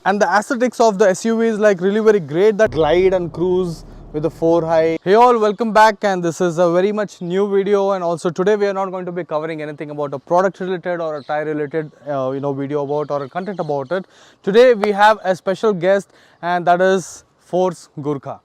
And the aesthetics of the SUV is like really very great, that glide and cruise with the 4 high. Hey all, welcome back, and this is a very much new video. And also today we are not going to be covering anything about a product related or a tire related video about or a content about it. Today we have a special guest, and that is Force Gurkha.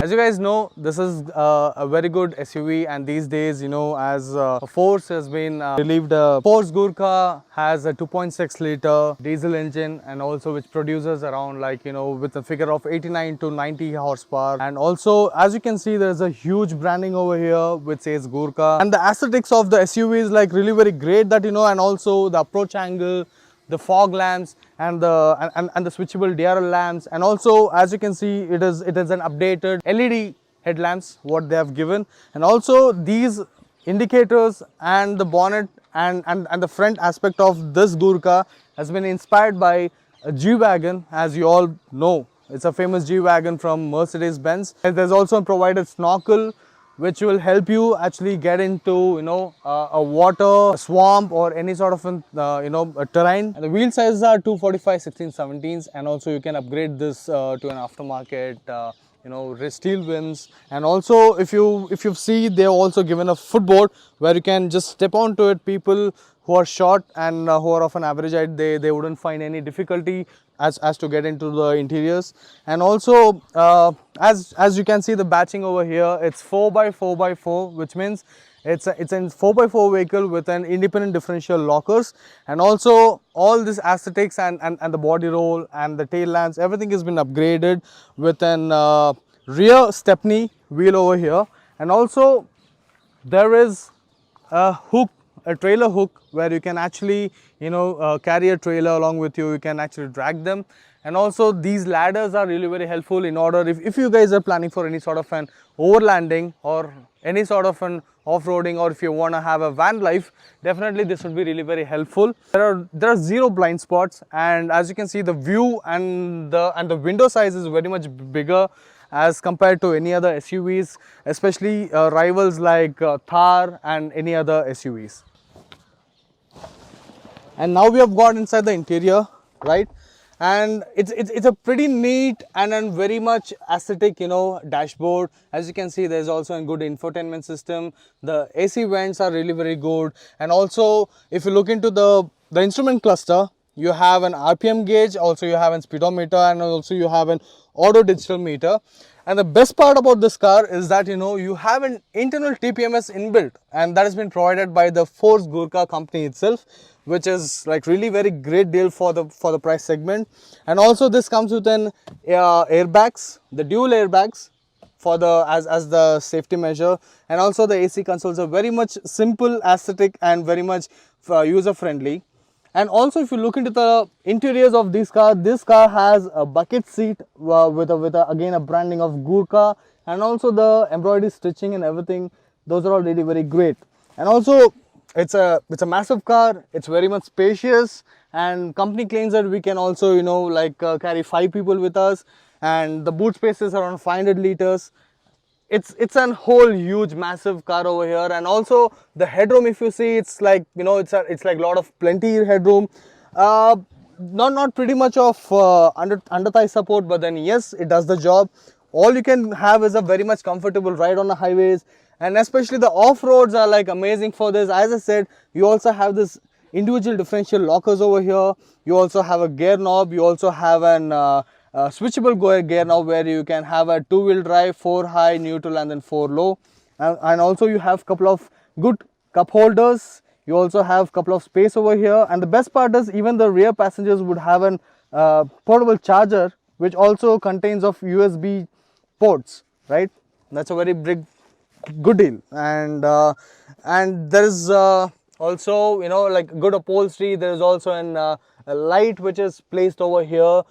As you guys know, this is a very good SUV, and these days, as Force has been relieved, Force Gurkha has a 2.6 liter diesel engine, and also which produces around with a figure of 89 to 90 horsepower. And also, as you can see, there's a huge branding over here which says Gurkha, and the aesthetics of the SUV is like really very great, that and also the approach angle, the fog lamps, and the switchable DRL lamps. And also, as you can see, it is an updated LED headlamps what they have given. And also these indicators and the bonnet and the front aspect of this Gurkha has been inspired by a G-Wagon. As you all know, it's a famous G-Wagon from Mercedes-Benz. And there's also provided snorkel, which will help you actually get into a water, a swamp, or any sort of a terrain. And the wheel sizes are 245 16/17s, and also you can upgrade this to an aftermarket steel rims. And also, if you see, they've also given a footboard where you can just step onto it. People who are short and who are of an average height, they wouldn't find any difficulty as to get into the interiors. And also, as you can see, the batching over here, it's 4x4x4, which means it's a 4x4 vehicle with an independent differential lockers. And also all this aesthetics and the body roll and the tail lamps, everything has been upgraded with an rear stepney wheel over here. And also there is a hook, a trailer hook, where you can actually carry a trailer along with you. You can actually drag them. And also these ladders are really very helpful in order if you guys are planning for any sort of an overlanding or any sort of an off-roading, or if you want to have a van life, definitely this would be really very helpful. There are zero blind spots, and as you can see, the view and the window size is very much bigger as compared to any other SUVs, especially rivals like Thar and any other SUVs. And now we have got inside the interior, right? And it's a pretty neat and very much aesthetic dashboard. As you can see, there's also a good infotainment system. The AC vents are really very good. And also, if you look into the instrument cluster, you have an RPM gauge, also you have a speedometer, and also you have an auto digital meter. And the best part about this car is that you have an internal TPMS inbuilt, and that has been provided by the Force Gurkha company itself, which is like really very great deal for the price segment. And also this comes with an airbags, the dual airbags for the as the safety measure. And also the AC consoles are very much simple, aesthetic, and very much user friendly. And also, if you look into the interiors of this car has a bucket seat with again a branding of Gurkha, and also the embroidery stitching and everything. Those are all really very great. And also, it's a massive car. It's very much spacious, and company claims that we can also carry 5 people with us, and the boot space is around 500 liters. It's a whole huge massive car over here. And also the headroom, if you see, it's like it's like a lot of plenty headroom. Not pretty much of under thigh support, but then yes, it does the job. All you can have is a very much comfortable ride on the highways, and especially the off-roads are like amazing for this. As I said, you also have this individual differential lockers over here. You also have a gear knob. You also have an switchable gear knob where you can have a 2-wheel drive, 4 high, neutral, and then 4 low. And also you have couple of good cup holders. You also have couple of space over here. And the best part is even the rear passengers would have an portable charger, which also contains of USB ports, right? That's a very big good deal. And there is also like good upholstery. There is also an light which is placed over here.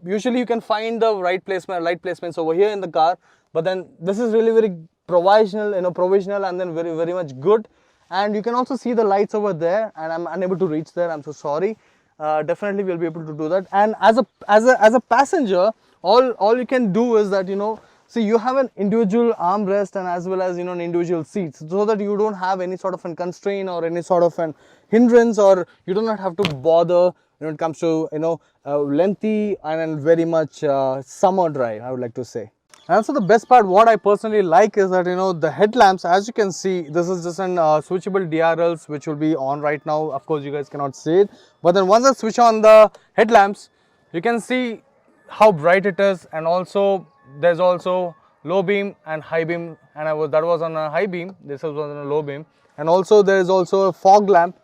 Usually you can find the light placements over here in the car, but then this is really very provisional, provisional, and then very much good. And you can also see the lights over there, and I'm unable to reach there, I'm so sorry. Definitely we'll be able to do that. And as a passenger, all you can do is that, see, you have an individual armrest and as well as, an individual seats, so that you don't have any sort of a constraint or any sort of an hindrance, or you do not have to bother when it comes to, lengthy and very much summer drive, I would like to say. And also the best part, what I personally like, is that, the headlamps, as you can see, this is just an switchable DRLs which will be on right now. Of course, you guys cannot see it, but then once I switch on the headlamps, you can see how bright it is. And also there's also low beam and high beam, and that was on a high beam, this was on a low beam. And also there is also a fog lamp.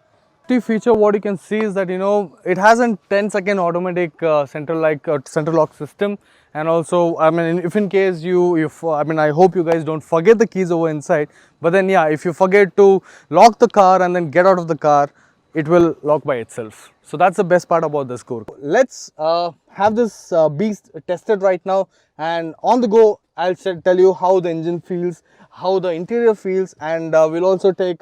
The feature, what you can see is that, it has a 10-second automatic central lock system. And also, I mean, if in case I hope you guys don't forget the keys over inside, but then yeah, if you forget to lock the car and then get out of the car, it will lock by itself. So that's the best part about this Gurkha. Let's have this beast tested right now, and on the go I'll tell you how the engine feels, how the interior feels, and we'll also take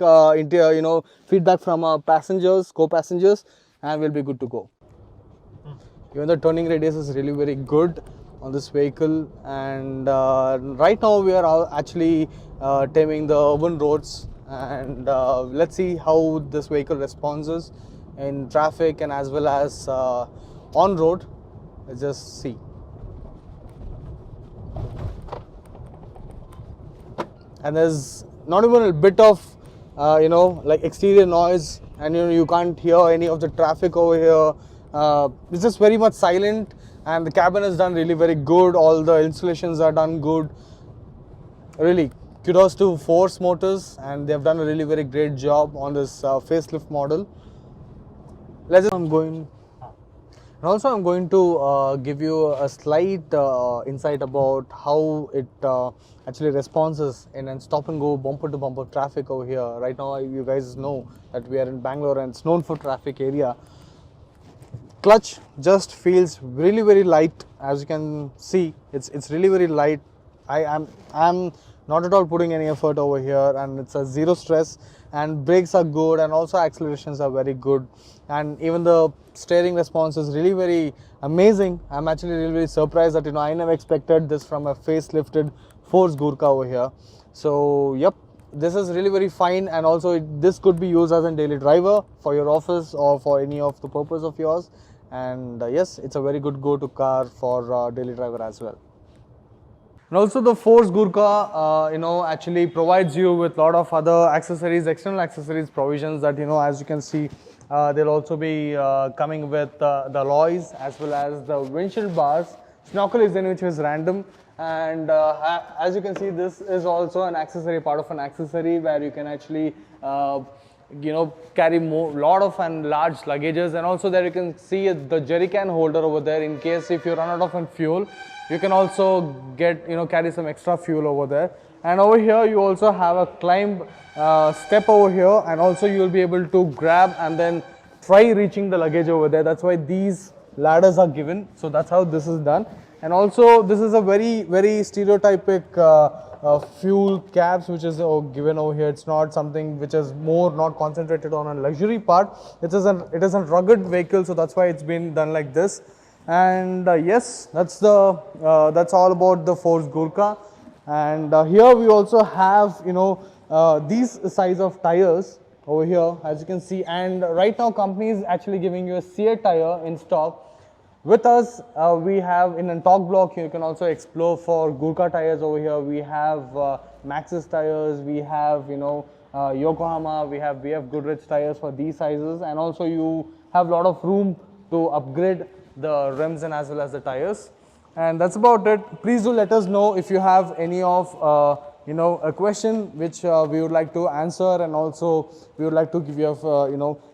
feedback from our co-passengers, and we'll be good to go. Even the turning radius is really very good on this vehicle, and right now we are actually taming the urban roads, and let's see how this vehicle responds in traffic and as well as on road. Let's just see. And there's not even a bit of like exterior noise, and you can't hear any of the traffic over here. It's just very much silent, and the cabin is done really very good. All the installations are done good. Really kudos to Force Motors, and they have done a really very great job on this facelift model. I'm going to give you a slight insight about how it actually responds in a stop and go bumper to bumper traffic over here. Right now you guys know that we are in Bangalore and it's known for traffic area. Clutch just feels really very light. As you can see, it's really very light. I'm not at all putting any effort over here, and it's a zero stress, and brakes are good, and also accelerations are very good, and even the steering response is really very amazing. I'm actually really, really surprised that I never expected this from a facelifted Force Gurkha over here. So yep, this is really very fine, and also this could be used as a daily driver for your office or for any of the purpose of yours. And yes, it's a very good go-to car for daily driver as well. And also the Force Gurkha, actually provides you with a lot of other accessories, external accessories provisions that, as you can see, they'll also be coming with the alloys as well as the windshield bars. Snorkel is in, which is random. And as you can see, this is also an accessory, part of an accessory where you can actually, carry lot of and large luggages. And also there you can see the jerry can holder over there in case if you run out of fuel. You can also get, carry some extra fuel over there. And over here you also have a climb step over here, and also you will be able to grab and then try reaching the luggage over there. That's why these ladders are given. So that's how this is done. And also this is a very, very stereotypic fuel caps which is given over here. It's not something which is not concentrated on a luxury part. It is a rugged vehicle, so that's why it's been done like this. And yes, that's all about the Force Gurkha. And here we also have these size of tires over here, as you can see. And right now company is actually giving you a sear tire in stock. With us, we have in a talk block, you can also explore for Gurkha tires over here. We have Maxxis tires, we have Yokohama, we have Goodrich tires for these sizes, and also you have a lot of room to upgrade the rims and as well as the tires. And that's about it. Please do let us know if you have any of a question which we would like to answer, and also we would like to give you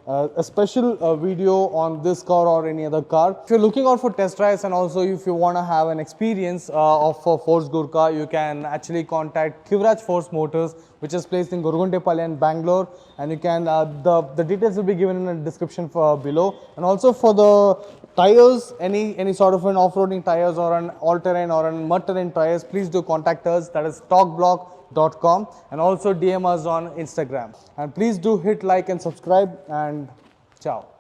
a special video on this car or any other car. If you're looking out for test drives, and also if you want to have an experience of Force Gurkha, you can actually contact Khivraj Force Motors, which is placed in Gurguntepalle, Bangalore, and you can the details will be given in the description below. And also for the tires, any sort of an off-roading tires or an all-terrain or an mud-terrain tires, please do contact us. That is talkblock.com, and also DM us on Instagram. And please do hit like and subscribe, and ciao.